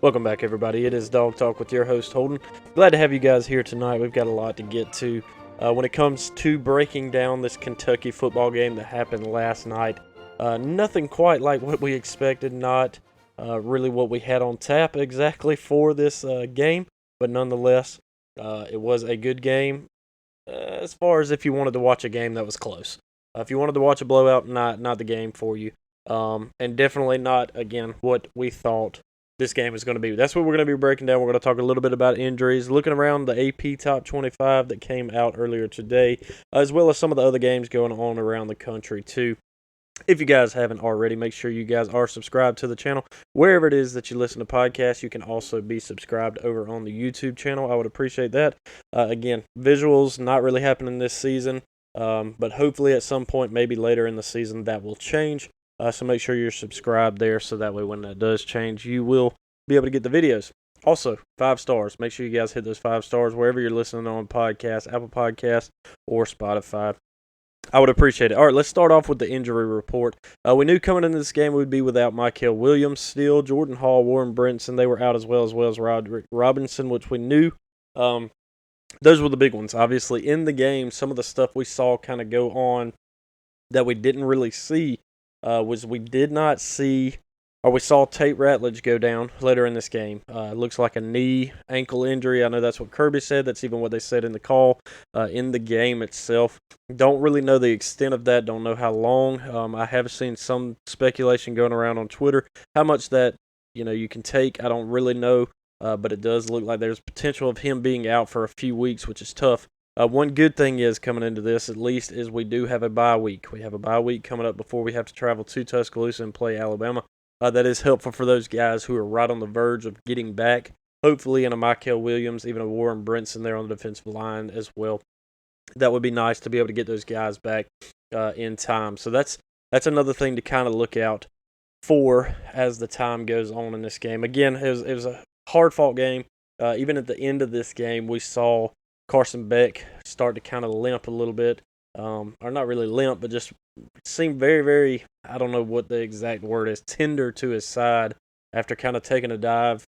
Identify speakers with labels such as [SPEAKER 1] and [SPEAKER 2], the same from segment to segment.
[SPEAKER 1] Welcome back, everybody. It is Dog Talk with your host, Holden. Glad to have you guys here tonight. We've got a lot to get to when it comes to breaking down this Kentucky football game that happened last night. Nothing quite like what we expected, not really what we had on tap exactly for this game, but nonetheless, it was a good game as far as if you wanted to watch a game that was close. If you wanted to watch a blowout, not the game for you. And definitely not, again, what we thought this game is going to be. That's what we're going to be breaking down. We're going to talk a little bit about injuries, looking around the AP Top 25 that came out earlier today, as well as some of the other games going on around the country too. If you guys haven't already, make sure you guys are subscribed to the channel. Wherever it is that you listen to podcasts, you can also be subscribed over on the YouTube channel. I would appreciate that. Again, visuals not really happening this season, but hopefully at some point, maybe later in the season, that will change. So make sure you're subscribed there so that way when that does change, you will be able to get the videos. Also, 5 stars. Make sure you guys hit those 5 stars wherever you're listening on podcasts, Apple Podcasts, or Spotify. I would appreciate it. All right, let's start off with the injury report. We knew coming into this game we'd be without Michael Williams still, Jordan Hall, Warren Brinson. They were out as well as Roderick Robinson, which we knew. Those were the big ones. Obviously, in the game, some of the stuff we saw kind of go on that we didn't really see was we did not see, or we saw Tate Ratledge go down later in this game. It looks like a knee, ankle injury. I know that's what Kirby said. That's even what they said in the call in the game itself. Don't really know the extent of that. Don't know how long. I have seen some speculation going around on Twitter. How much that you can take, I don't really know. But it does look like there's potential of him being out for a few weeks, which is tough. One good thing is coming into this, at least, is we do have a bye week. We have a bye week coming up before we have to travel to Tuscaloosa and play Alabama. That is helpful for those guys who are right on the verge of getting back. Hopefully, in a Michael Williams, even a Warren Brinson there on the defensive line as well. That would be nice to be able to get those guys back in time. So that's another thing to kind of look out for as the time goes on in this game. Again, it was a hard-fought game. Even at the end of this game, we saw Carson Beck start to kind of limp a little bit. Or not really limp, but just seemed very, very, I don't know what the exact word is, tender to his side after kind of taking a dive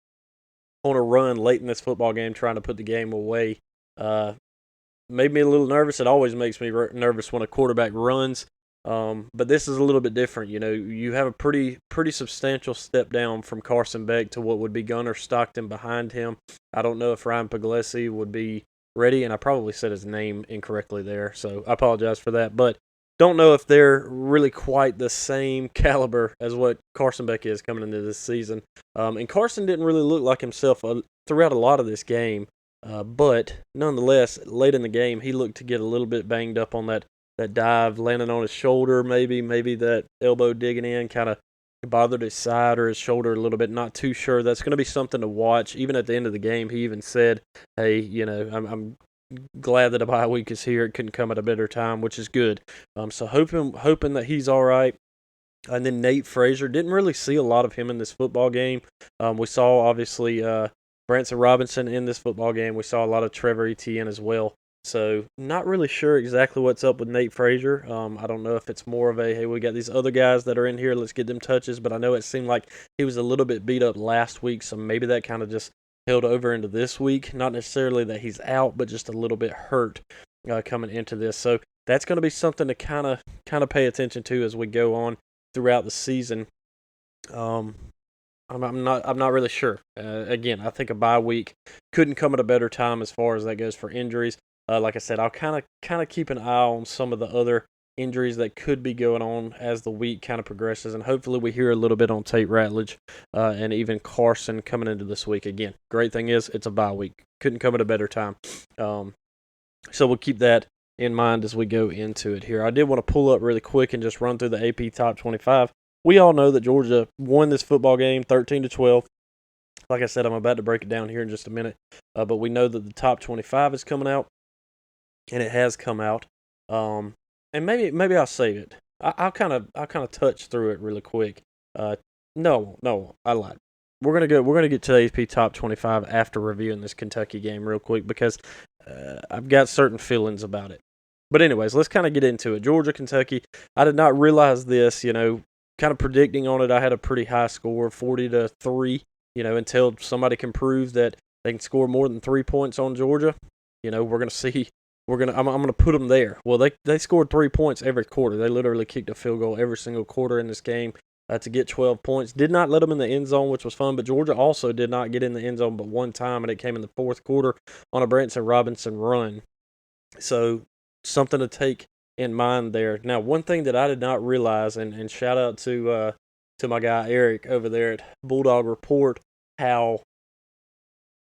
[SPEAKER 1] on a run late in this football game, trying to put the game away. Made me a little nervous. It always makes me nervous when a quarterback runs. But this is a little bit different. You have a pretty substantial step down from Carson Beck to what would be Gunnar Stockton behind him. I don't know if Ryan Puglisi would be ready, and I probably said his name incorrectly there, so I apologize for that. But don't know if they're really quite the same caliber as what Carson Beck is coming into this season. And Carson didn't really look like himself throughout a lot of this game. But nonetheless, late in the game, he looked to get a little bit banged up on that dive, landing on his shoulder, maybe that elbow digging in kind of bothered his side or his shoulder a little bit. Not too sure. That's going to be something to watch. Even at the end of the game, he even said, hey, I'm glad that a bye week is here. It couldn't come at a better time, which is good. So hoping that he's all right. And then Nate Frazier, didn't really see a lot of him in this football game. We saw, obviously, Branson Robinson in this football game. We saw a lot of Trevor Etienne as well. So not really sure exactly what's up with Nate Frazier. I don't know if it's more of a, hey, we got these other guys that are in here, let's get them touches. But I know it seemed like he was a little bit beat up last week, so maybe that kind of just held over into this week. Not necessarily that he's out, but just a little bit hurt coming into this. So that's going to be something to kind of pay attention to as we go on throughout the season. I'm not really sure. Again, I think a bye week couldn't come at a better time as far as that goes for injuries. Like I said, I'll kind of keep an eye on some of the other injuries that could be going on as the week kind of progresses, and hopefully we hear a little bit on Tate Ratledge and even Carson coming into this week. Again, great thing is it's a bye week. Couldn't come at a better time. So we'll keep that in mind as we go into it here. I did want to pull up really quick and just run through the AP Top 25. We all know that Georgia won this football game 13-12. Like I said, I'm about to break it down here in just a minute, but we know that the Top 25 is coming out. And it has come out, and maybe I'll save it. I'll kind of touch through it really quick. No, I lied. We're gonna get to the AP Top 25 after reviewing this Kentucky game real quick because I've got certain feelings about it. But anyways, let's kind of get into it. Georgia, Kentucky. I did not realize this. Kind of predicting on it. I had a pretty high score, 40-3. until somebody can prove that they can score more than 3 points on Georgia. We're gonna see. I'm gonna put them there. Well, they scored 3 points every quarter. They literally kicked a field goal every single quarter in this game to get 12 points. Did not let them in the end zone, which was fun. But Georgia also did not get in the end zone but one time, and it came in the fourth quarter on a Branson Robinson run. So something to take in mind there. Now, one thing that I did not realize, and shout out to my guy Eric over there at Bulldog Report, how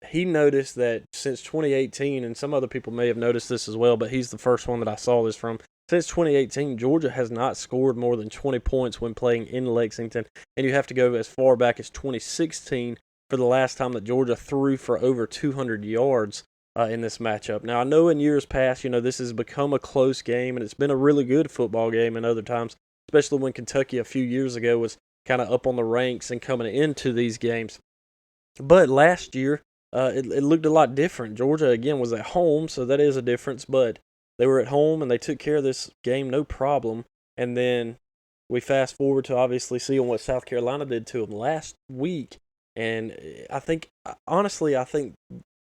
[SPEAKER 1] he noticed that since 2018, and some other people may have noticed this as well, but he's the first one that I saw this from. Since 2018, Georgia has not scored more than 20 points when playing in Lexington, and you have to go as far back as 2016 for the last time that Georgia threw for over 200 yards in this matchup. Now, I know in years past, this has become a close game, and it's been a really good football game in other times, especially when Kentucky a few years ago was kind of up on the ranks and coming into these games. But last year, it looked a lot different. Georgia, again, was at home, so that is a difference, but they were at home and they took care of this game no problem. And then we fast forward to obviously seeing what South Carolina did to them last week. And honestly, I think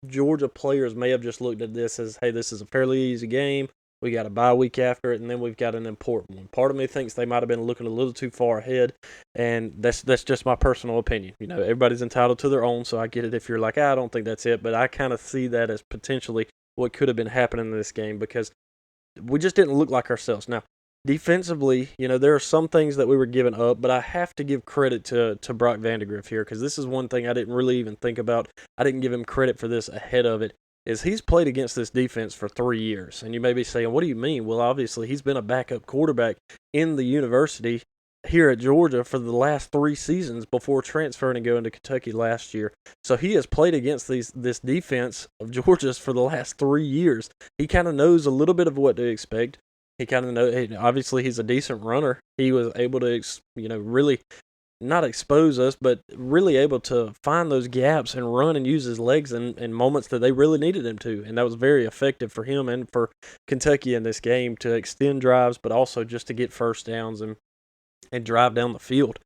[SPEAKER 1] Georgia players may have just looked at this as, hey, this is a fairly easy game. We got a bye week after it, and then we've got an important one. Part of me thinks they might have been looking a little too far ahead, and that's just my personal opinion. Everybody's entitled to their own, so I get it if you're like, I don't think that's it, but I kind of see that as potentially what could have been happening in this game because we just didn't look like ourselves. Now, defensively, there are some things that we were giving up, but I have to give credit to Brock Vandagriff here because this is one thing I didn't really even think about. I didn't give him credit for this ahead of it. Is he's played against this defense for 3 years. And you may be saying, what do you mean? Well, obviously, he's been a backup quarterback in the university here at Georgia for the last 3 seasons before transferring and going to Kentucky last year. So he has played against this defense of Georgia's for the last 3 years. He kind of knows a little bit of what to expect. He kind of knows, obviously, he's a decent runner. He was able to, really not expose us, but really able to find those gaps and run and use his legs in moments that they really needed him to. And that was very effective for him and for Kentucky in this game to extend drives, but also just to get first downs and drive down the field.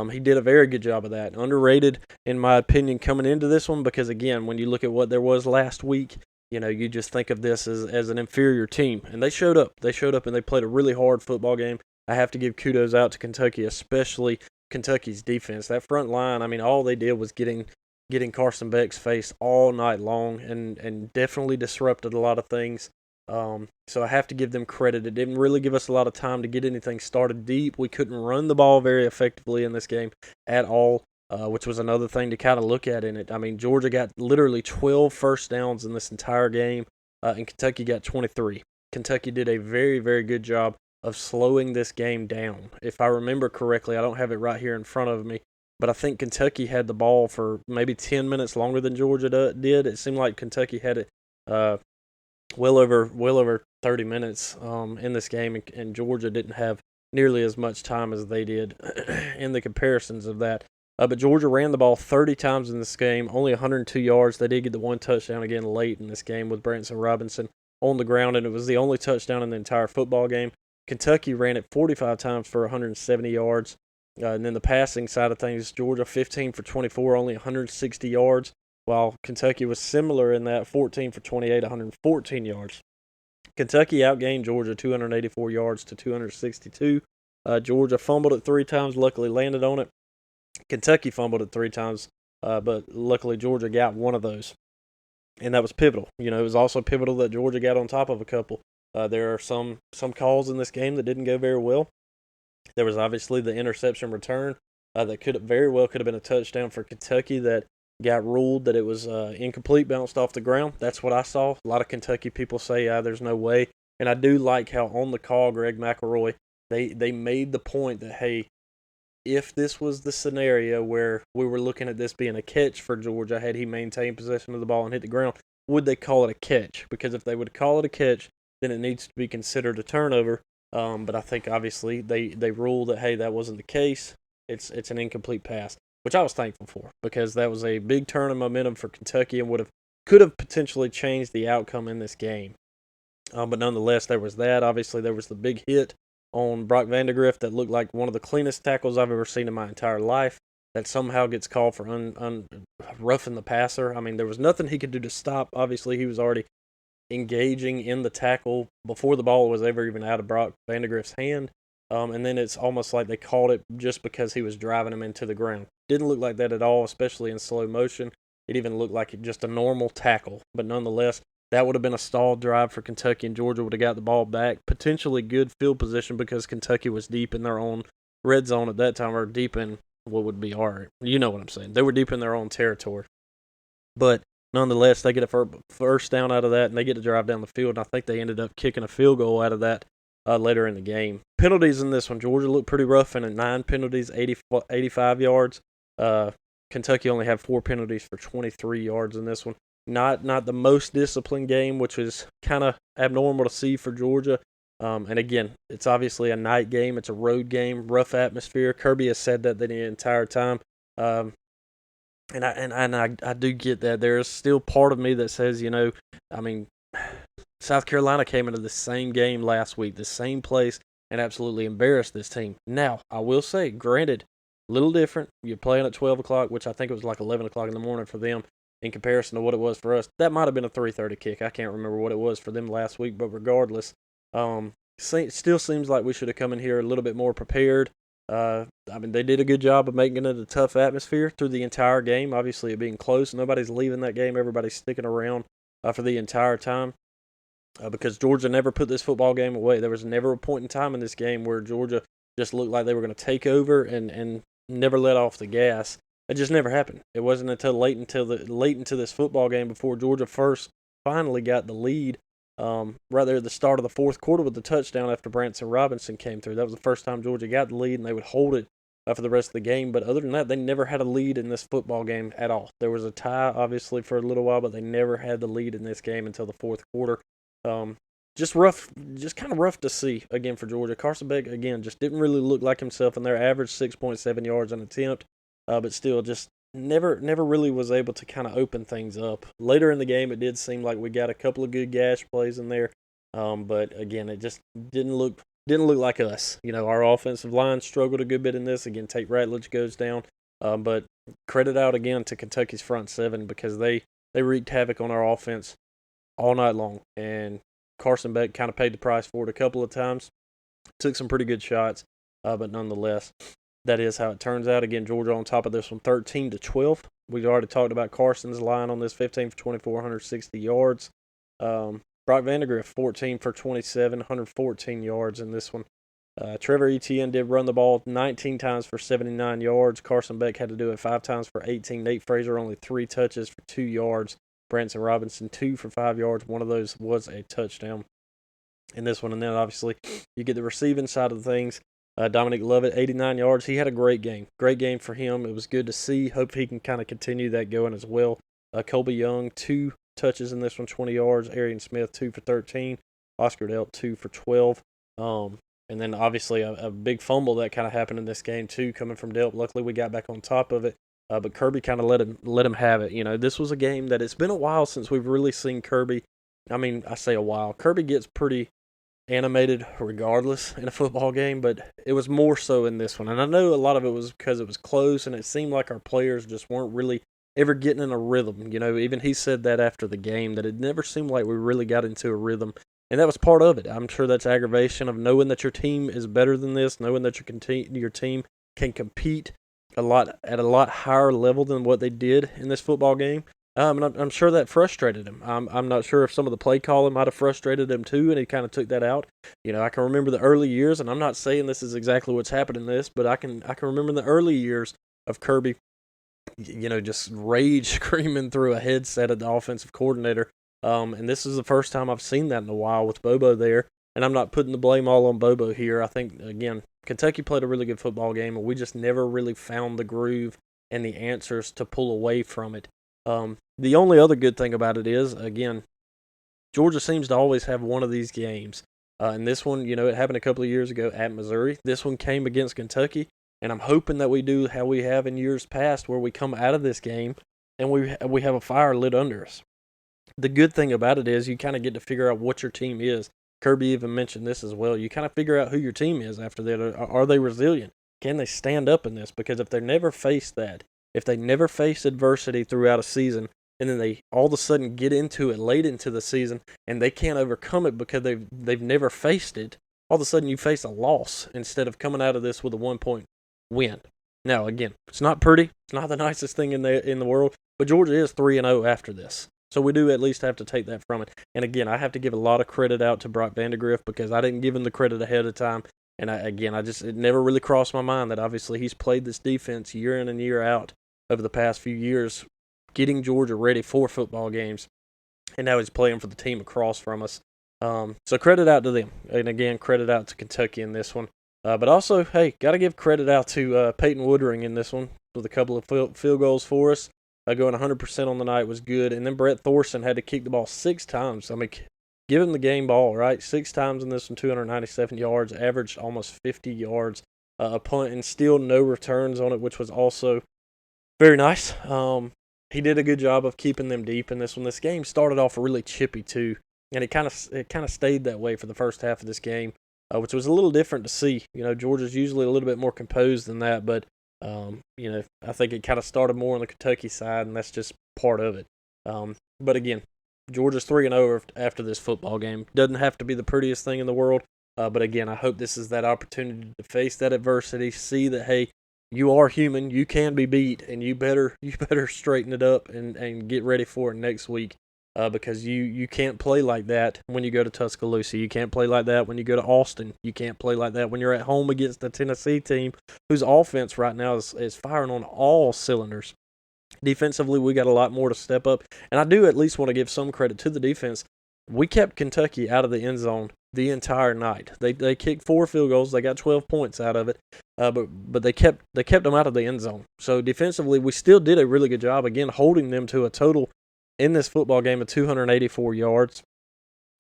[SPEAKER 1] He did a very good job of that. Underrated, in my opinion, coming into this one because, again, when you look at what there was last week, you just think of this as an inferior team. And they showed up. They showed up and they played a really hard football game. I have to give kudos out to Kentucky, especially Kentucky's defense. That front line, all they did was getting Carson Beck's face all night long and definitely disrupted a lot of things. So I have to give them credit. It didn't really give us a lot of time to get anything started deep. We couldn't run the ball very effectively in this game at all, which was another thing to kind of look at in it. Georgia got literally 12 first downs in this entire game, and Kentucky got 23. Kentucky did a very, very good job of slowing this game down. If I remember correctly, I don't have it right here in front of me, but I think Kentucky had the ball for maybe 10 minutes longer than Georgia did. It seemed like Kentucky had it well over 30 minutes in this game, and Georgia didn't have nearly as much time as they did in the comparisons of that. But Georgia ran the ball 30 times in this game, only 102 yards. They did get the one touchdown again late in this game with Branson Robinson on the ground, and it was the only touchdown in the entire football game. Kentucky ran it 45 times for 170 yards. And then the passing side of things, Georgia 15 for 24, only 160 yards, while Kentucky was similar in that 14 for 28, 114 yards. Kentucky outgained Georgia 284 yards to 262. Georgia fumbled it 3 times, luckily landed on it. Kentucky fumbled it 3 times, but luckily Georgia got one of those. And that was pivotal. It was also pivotal that Georgia got on top of a couple. There are some calls in this game that didn't go very well. There was obviously the interception return that could have been a touchdown for Kentucky that got ruled that it was incomplete, bounced off the ground. That's what I saw. A lot of Kentucky people say, there's no way. And I do like how on the call, Greg McElroy, they made the point that, hey, if this was the scenario where we were looking at this being a catch for Georgia, had he maintained possession of the ball and hit the ground, would they call it a catch? Because if they would call it a catch, then it needs to be considered a turnover. But I think obviously they ruled that, hey, that wasn't the case. It's an incomplete pass, which I was thankful for because that was a big turn of momentum for Kentucky and could have potentially changed the outcome in this game. But nonetheless, there was that. Obviously, there was the big hit on Brock Vandagriff that looked like one of the cleanest tackles I've ever seen in my entire life. that somehow gets called for roughing the passer. I mean, there was nothing he could do to stop. Obviously, he was already engaging in the tackle before the ball was ever even out of Brock Vandagriff's hand. And then it's almost like they called it just because he was driving him into the ground. Didn't look like that at all, especially in slow motion. It even looked like just a normal tackle. But nonetheless, that would have been a stalled drive for Kentucky, and Georgia would have got the ball back. Potentially good field position because Kentucky was deep in their own red zone at that time, or deep in what would be our, you know what I'm saying. They were deep in their own territory. But nonetheless, they get a first down out of that, and they get to drive down the field. And I think they ended up kicking a field goal out of that later in the game. Penalties in this one. Georgia looked pretty rough in it. 9 penalties, 85 yards. Kentucky only had 4 penalties for 23 yards in this one. Not the most disciplined game, which is kind of abnormal to see for Georgia. And again, it's obviously a night game. It's a road game, rough atmosphere. Kirby has said that the entire time. And I do get that. There is still part of me that says, I mean, South Carolina came into the same game last week, the same place, and absolutely embarrassed this team. Now, I will say, granted, a little different. You're playing at 12 o'clock, which I think it was like 11 o'clock in the morning for them in comparison to what it was for us. That might have been a 3:30 kick. I can't remember what it was for them last week, but regardless, still seems like we should have come in here a little bit more prepared. I mean, they did a good job of making it a tough atmosphere through the entire game. Obviously, it being close. Nobody's leaving that game. Everybody's sticking around for the entire time because Georgia never put this football game away. There was never a point in time in this game where Georgia just looked like they were going to take over and never let off the gas. It just never happened. It wasn't until late into this football game before Georgia finally got the lead. Right there at the start of the fourth quarter with the touchdown after Branson Robinson came through. That was the first time Georgia got the lead, and they would hold it for the rest of the game. But other than that, they never had a lead in this football game at all. There was a tie, obviously, for a little while, but they never had the lead in this game until the fourth quarter. Just kind of rough to see, again, for Georgia. Carson Beck, again, just didn't really look like himself in their average 6.7 yards an attempt, but still just never really was able to kind of open things up. Later in the game, it did seem like we got a couple of good gash plays in there, but again, it just didn't look like us. Our offensive line struggled a good bit in this. Again, Tate Ratledge goes down, but credit out again to Kentucky's front seven because they wreaked havoc on our offense all night long, and Carson Beck kind of paid the price for it a couple of times. Took some pretty good shots, but nonetheless, that is how it turns out. Again, Georgia on top of this one, 13-12. We've already talked about Carson's line on this, 15 for 24, 160 yards. Brock Vandagriff, 14 for 27, 114 yards in this one. Trevor Etienne did run the ball 19 times for 79 yards. Carson Beck had to do it 5 times for 18. Nate Frazier only 3 touches for 2 yards. Branson Robinson 2 for 5 yards. One of those was a touchdown in this one. And then obviously you get the receiving side of things. Dominic Lovett, 89 yards. He had a great game. Great game for him. It was good to see. Hope he can kind of continue that going as well. Colby Young, 2 touches in this one, 20 yards. Arian Smith, 2 for 13. Oscar Delp, 2 for 12. And then obviously a big fumble that kind of happened in this game too, coming from Delp. Luckily we got back on top of it. But Kirby kind of let him have it. This was a game that it's been a while since we've really seen Kirby. I mean, I say a while. Kirby gets pretty animated regardless in a football game, but it was more so in this one. And I know a lot of it was because it was close, and it seemed like our players just weren't really ever getting in a rhythm. Even he said that after the game, that it never seemed like we really got into a rhythm. And that was part of it. I'm sure that's aggravation of knowing that your team is better than this, knowing that your team can compete at a lot higher level than what they did in this football game. And I'm sure that frustrated him. I'm not sure if some of the play calling might have frustrated him too, and he kind of took that out. I can remember the early years, and I'm not saying this is exactly what's happened in this, but I can remember the early years of Kirby, just rage screaming through a headset at the offensive coordinator. And this is the first time I've seen that in a while with Bobo there. And I'm not putting the blame all on Bobo here. I think, again, Kentucky played a really good football game, and we just never really found the groove and the answers to pull away from it. The only other good thing about it is, again, Georgia seems to always have one of these games. And this one, it happened a couple of years ago at Missouri. This one came against Kentucky, and I'm hoping that we do how we have in years past, where we come out of this game and we have a fire lit under us. The good thing about it is you kind of get to figure out what your team is. Kirby even mentioned this as well. You kind of figure out who your team is after that. Are they resilient? can they stand up in this? Because if they never face that, if they never face adversity throughout a season, and then they all of a sudden get into it late into the season, and they can't overcome it because they've never faced it, all of a sudden you face a loss instead of coming out of this with a 1-point win. Now, again, it's not pretty. It's not the nicest thing in the world, but Georgia is 3-0 after this. So we do at least have to take that from it. And again, I have to give a lot of credit out to Brock Vandagriff because I didn't give him the credit ahead of time. And it never really crossed my mind that obviously he's played this defense year in and year out over the past few years, getting Georgia ready for football games. And now he's playing for the team across from us. So credit out to them. And again, credit out to Kentucky in this one. But also, hey, got to give credit out to Peyton Woodring in this one with a couple of field goals for us. Going 100% on the night was good. And then Brett Thorson had to kick the ball 6 times. I mean, give him the game ball, right? 6 times in this one, 297 yards, averaged almost 50 yards a punt, and still no returns on it, which was also very nice. He did a good job of keeping them deep in this one. This game started off really chippy too, and it kind of stayed that way for the first half of this game, which was a little different to see. Georgia's usually a little bit more composed than that, but I think it kind of started more on the Kentucky side, and that's just part of it. But again, Georgia's 3-0 after this football game. Doesn't have to be the prettiest thing in the world, but again, I hope this is that opportunity to face that adversity, see that, hey, you are human, you can be beat, and you better straighten it up and get ready for it next week, because you can't play like that when you go to Tuscaloosa. You can't play like that when you go to Austin. You can't play like that when you're at home against the Tennessee team, whose offense right now is firing on all cylinders. Defensively, we got a lot more to step up, and I do at least want to give some credit to the defense. We kept Kentucky out of the end zone the entire night. They kicked 4 field goals. They got 12 points out of it, but they kept them out of the end zone. So defensively, we still did a really good job, again, holding them to a total in this football game of 284 yards,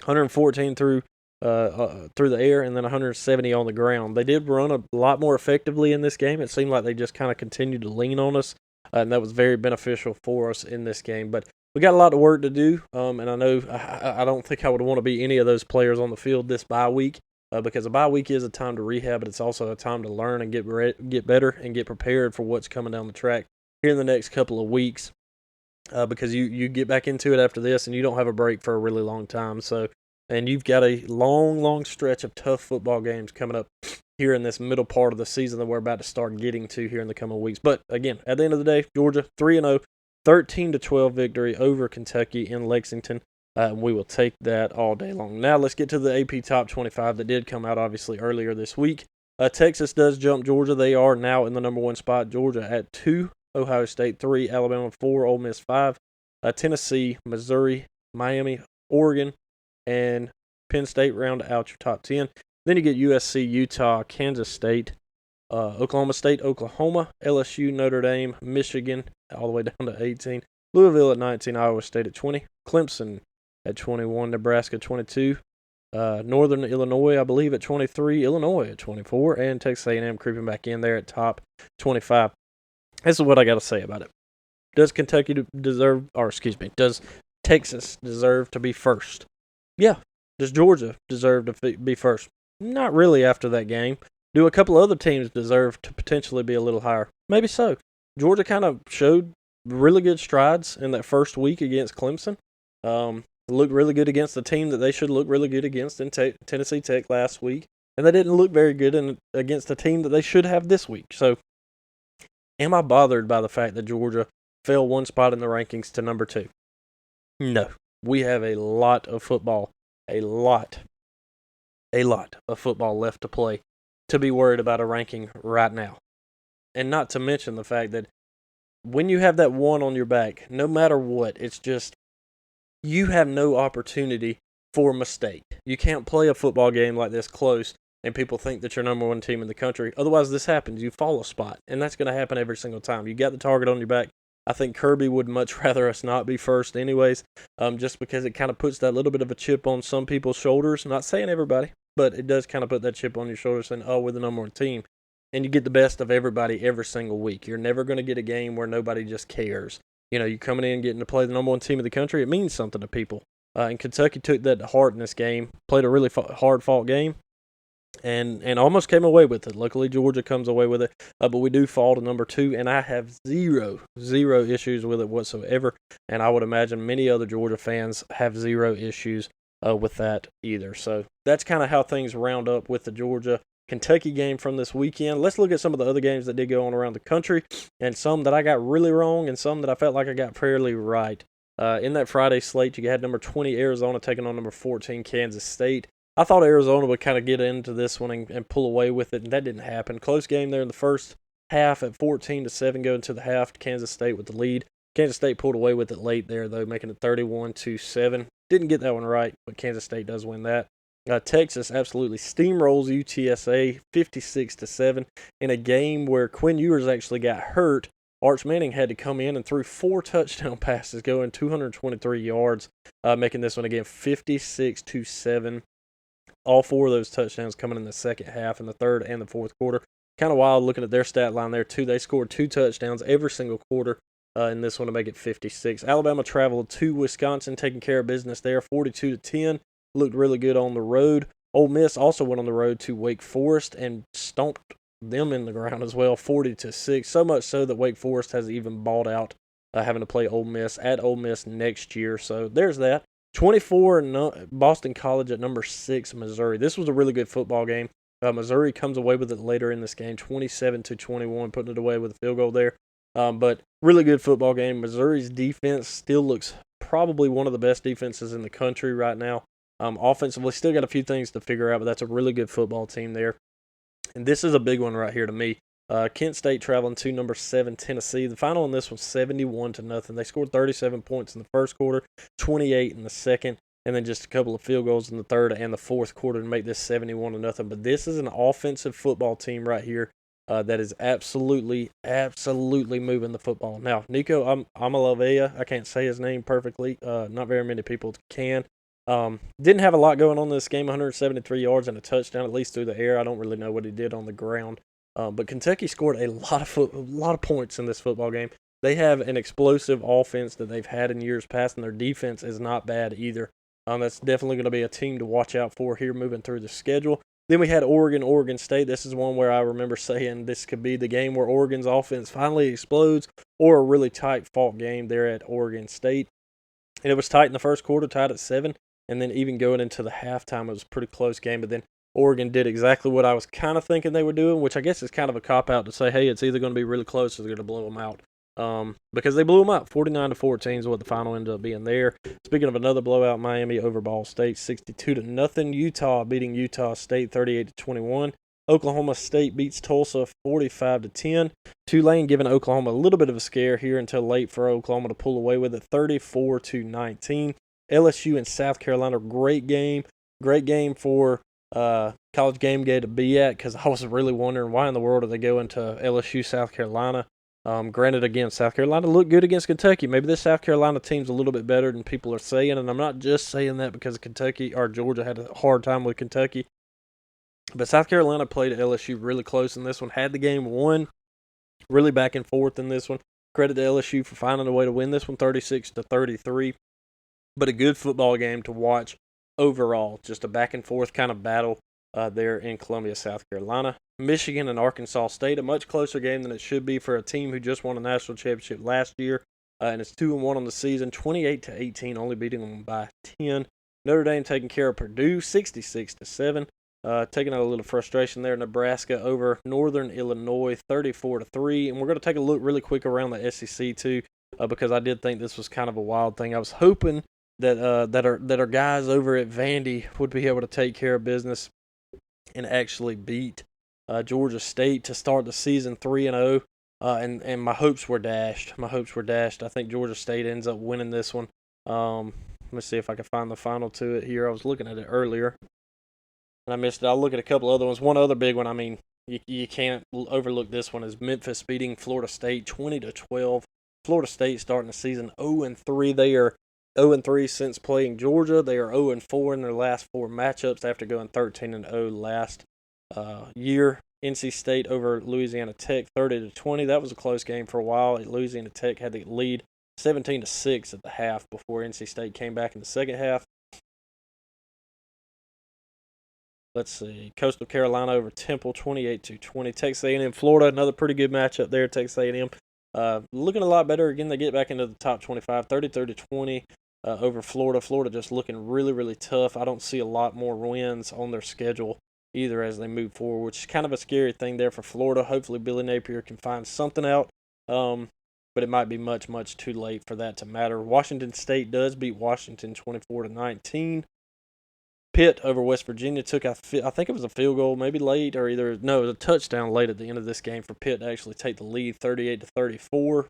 [SPEAKER 1] 114 through the air, and then 170 on the ground. They did run a lot more effectively in this game. It seemed like they just kind of continued to lean on us, and that was very beneficial for us in this game. But we got a lot of work to do, and I know I don't think I would want to be any of those players on the field this bye week, because a bye week is a time to rehab, but it's also a time to learn and get better and get prepared for what's coming down the track here in the next couple of weeks, because you get back into it after this, and you don't have a break for a really long time. So, and you've got a long stretch of tough football games coming up here in this middle part of the season that we're about to start getting to here in the coming weeks. But again, at the end of the day, Georgia 3-0. 13-12 victory over Kentucky in Lexington. We will take that all day long. Now let's get to the AP Top 25 that did come out obviously earlier this week. Texas does jump Georgia. They are now in the number 1 spot. Georgia at 2, Ohio State 3, Alabama 4, Ole Miss 5, Tennessee, Missouri, Miami, Oregon, and Penn State round out your top 10. Then you get USC, Utah, Kansas State, Oklahoma State, Oklahoma, LSU, Notre Dame, Michigan, all the way down to 18. Louisville at 19, Iowa State at 20. Clemson at 21, Nebraska 22. Northern Illinois, I believe, at 23. Illinois at 24. And Texas A&M creeping back in there at top 25. This is what I got to say about it. Does does Texas deserve to be first? Yeah. Does Georgia deserve to be first? Not really after that game. Do a couple other teams deserve to potentially be a little higher? Maybe so. Georgia kind of showed really good strides in that first week against Clemson. Looked really good against the team that they should look really good against in Tennessee Tech last week. And they didn't look very good against the team that they should have this week. So, am I bothered by the fact that Georgia fell 1 spot in the rankings to number 2? No. We have a lot of football. A lot of football left to play to be worried about a ranking right now. And not to mention the fact that when you have that 1 on your back, no matter what, it's just you have no opportunity for a mistake. You can't play a football game like this close and people think that you're number 1 team in the country. Otherwise, this happens. You fall a spot, and that's going to happen every single time. You got the target on your back. I think Kirby would much rather us not be first anyways, just because it kind of puts that little bit of a chip on some people's shoulders. Not saying everybody, but it does kind of put that chip on your shoulders saying, oh, we're the number 1 team. And you get the best of everybody every single week. You're never going to get a game where nobody just cares. You coming in and getting to play the number 1 team of the country, it means something to people. And Kentucky took that to heart in this game, played a really hard-fought game, and almost came away with it. Luckily, Georgia comes away with it, but we do fall to number 2, and I have zero issues with it whatsoever, and I would imagine many other Georgia fans have zero issues with that either. So that's kind of how things round up with the Georgia-Kentucky game from this weekend. Let's look at some of the other games that did go on around the country, and some that I got really wrong, and some that I felt like I got fairly right. In that Friday slate, you had number 20 Arizona taking on number 14 Kansas State. I thought Arizona would kind of get into this one and pull away with it, and that didn't happen. Close game there in the first half at 14-7 going to the half. Kansas State with the lead. Kansas State pulled away with it late there, though, making it 31-7. Didn't get that one right, but Kansas State does win that. Texas absolutely steamrolls UTSA 56-7 in a game where Quinn Ewers actually got hurt. Arch Manning had to come in and threw 4 touchdown passes, going 223 yards, making this one again 56-7. All 4 of those touchdowns coming in the second half, in the third and the fourth quarter. Kind of wild looking at their stat line there, too. They scored 2 touchdowns every single quarter in this one to make it 56. Alabama traveled to Wisconsin, taking care of business there, 42-10. Looked really good on the road. Ole Miss also went on the road to Wake Forest and stomped them in the ground as well, 40-6. So much so that Wake Forest has even balled out having to play Ole Miss at Ole Miss next year. So there's that. 24 Boston College at number 6 Missouri. This was a really good football game. Missouri comes away with it later in this game, 27-21, putting it away with a field goal there. But really good football game. Missouri's defense still looks probably one of the best defenses in the country right now. Offensively, still got a few things to figure out, but that's a really good football team there. And this is a big one right here to me. Kent State traveling to number 7 Tennessee. The final on this was 71-0. They scored 37 points in the first quarter, 28 in the second, and then just a couple of field goals in the third and the fourth quarter to make this 71-0. But this is an offensive football team right here that is absolutely moving the football. Now, Nico Amalavea, I can't say his name perfectly. Not very many people can. Didn't have a lot going on in this game, 173 yards and a touchdown, at least through the air. I don't really know what he did on the ground. But Kentucky scored a lot of points in this football game. They have an explosive offense that they've had in years past, and their defense is not bad either. That's definitely going to be a team to watch out for here moving through the schedule. Then we had Oregon State. This is one where I remember saying this could be the game where Oregon's offense finally explodes, or a really tight fought game there at Oregon State. And it was tight in the first quarter, tied at 7. And then even going into the halftime, it was a pretty close game. But then Oregon did exactly what I was kind of thinking they were doing, which I guess is kind of a cop-out to say, hey, it's either going to be really close or they're going to blow them out. Because they blew them out. 49-14 is what the final ended up being there. Speaking of another blowout, Miami over Ball State, 62-0. Utah beating Utah State, 38-21. Oklahoma State beats Tulsa, 45-10. Tulane giving Oklahoma a little bit of a scare here until late for Oklahoma to pull away with it, 34-19. LSU and South Carolina, great game for College Game Day to be at, because I was really wondering why in the world are they going to LSU, South Carolina. Granted, again, South Carolina looked good against Kentucky. Maybe this South Carolina team's a little bit better than people are saying, and I'm not just saying that because Kentucky or Georgia had a hard time with Kentucky. But South Carolina played LSU really close in this one, had the game won, really back and forth in this one. Credit to LSU for finding a way to win this one, 36-33. But a good football game to watch overall. Just a back-and-forth kind of battle there in Columbia, South Carolina. Michigan and Arkansas State, a much closer game than it should be for a team who just won a national championship last year. And it's 2-1 on the season, 28-18, only beating them by 10. Notre Dame taking care of Purdue, 66-7. Taking out a little frustration there. Nebraska over Northern Illinois, 34-3. And we're going to take a look really quick around the SEC too, because I did think this was kind of a wild thing. I was hoping that our guys over at Vandy would be able to take care of business and actually beat Georgia State to start the season 3-0. And my hopes were dashed. I think Georgia State ends up winning this one. Let me see if I can find the final to it here. I was looking at it earlier, and I missed it. I'll look at a couple other ones. One other big one, I mean, you can't overlook this one, is Memphis beating Florida State 20-12. Florida State starting the season 0-3. They are 0-3 since playing Georgia. They are 0-4 in their last 4 matchups after going 13-0 last year. NC State over Louisiana Tech, 30-20. That was a close game for a while. Louisiana Tech had the lead 17-6 at the half before NC State came back in the second half. Let's see. Coastal Carolina over Temple, 28-20. Texas A&M, Florida, another pretty good matchup there. Texas A&M looking a lot better. Again, they get back into the top 25, 33-20 over Florida. Florida just looking really, really tough. I don't see a lot more wins on their schedule either as they move forward, which is kind of a scary thing there for Florida. Hopefully Billy Napier can find something out, but it might be much, much too late for that to matter. Washington State does beat Washington 24-19. Pitt over West Virginia took, I think it was a field goal, maybe late, or it was a touchdown late at the end of this game for Pitt to actually take the lead, 38-34.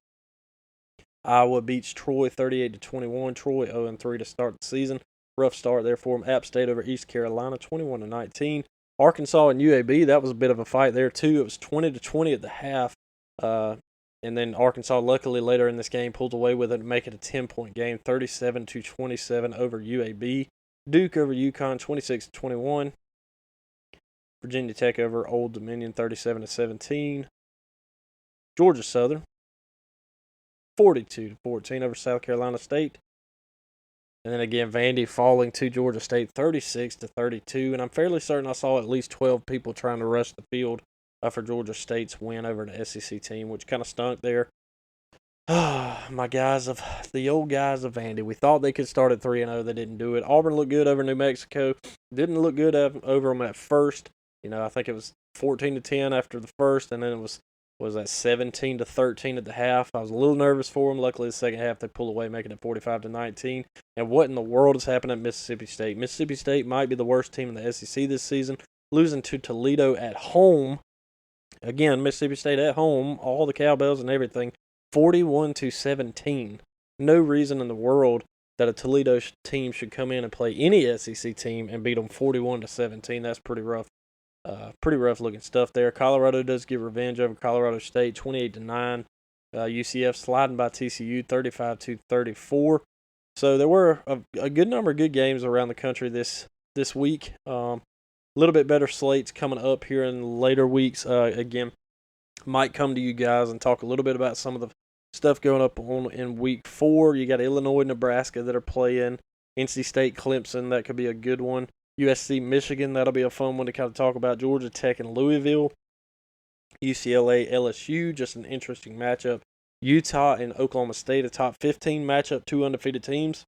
[SPEAKER 1] Iowa beats Troy 38-21. Troy 0-3 to start the season. Rough start there for them. App State over East Carolina 21-19. Arkansas and UAB, that was a bit of a fight there too. It was 20-20 at the half. And then Arkansas, luckily later in this game, pulled away with it to make it a 10-point game, 37-27 over UAB. Duke over UConn, 26-21. Virginia Tech over Old Dominion, 37-17. Georgia Southern, 42-14 over South Carolina State. And then again, Vandy falling to Georgia State, 36-32. And I'm fairly certain I saw at least 12 people trying to rush the field for Georgia State's win over the SEC team, which kind of stunk there. My guys the old guys of Vandy. We thought they could start at 3-0. They didn't do it. Auburn looked good over New Mexico. Didn't look good over them at first. I think it was 14-10 after the first, and then it was that 17-13 at the half. I was a little nervous for them. Luckily, the second half they pulled away, making it 45-19. And what in the world has happened at Mississippi State? Mississippi State might be the worst team in the SEC this season, losing to Toledo at home. Again, Mississippi State at home, all the cowbells and everything. 41-17. No reason in the world that a Toledo team should come in and play any SEC team and beat them 41-17. That's pretty rough. Pretty rough looking stuff there. Colorado does get revenge over Colorado State, 28-9. UCF sliding by TCU, 35-34. So there were a good number of good games around the country this week. A little bit better slates coming up here in later weeks. Again, might come to you guys and talk a little bit about some of the stuff going up in week 4. You got Illinois, Nebraska that are playing. NC State, Clemson, that could be a good one. USC, Michigan, that'll be a fun one to kind of talk about. Georgia Tech and Louisville. UCLA, LSU, just an interesting matchup. Utah and Oklahoma State, a top 15 matchup, 2 undefeated teams.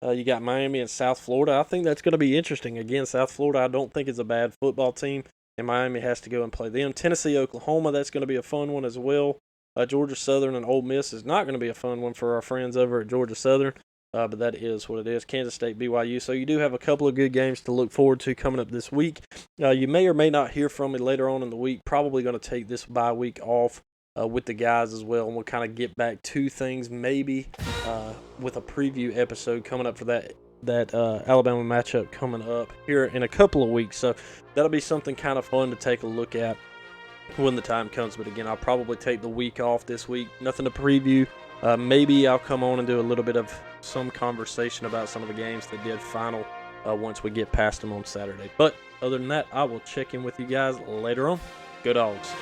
[SPEAKER 1] You got Miami and South Florida. I think that's going to be interesting. Again, South Florida I don't think is a bad football team, and Miami has to go and play them. Tennessee, Oklahoma, that's going to be a fun one as well. Georgia Southern and Ole Miss is not going to be a fun one for our friends over at Georgia Southern, but that is what it is. Kansas State, BYU. So you do have a couple of good games to look forward to coming up this week. You may or may not hear from me later on in the week. Probably going to take this bye week off with the guys as well, and we'll kind of get back to things maybe with a preview episode coming up for that Alabama matchup coming up here in a couple of weeks. So that'll be something kind of fun to take a look at when the time comes. But again, I'll probably take the week off this week. Nothing to preview. Maybe I'll come on and do a little bit of some conversation about some of the games that did final once we get past them on Saturday. But other than that, I will check in with you guys later on. Go Dogs.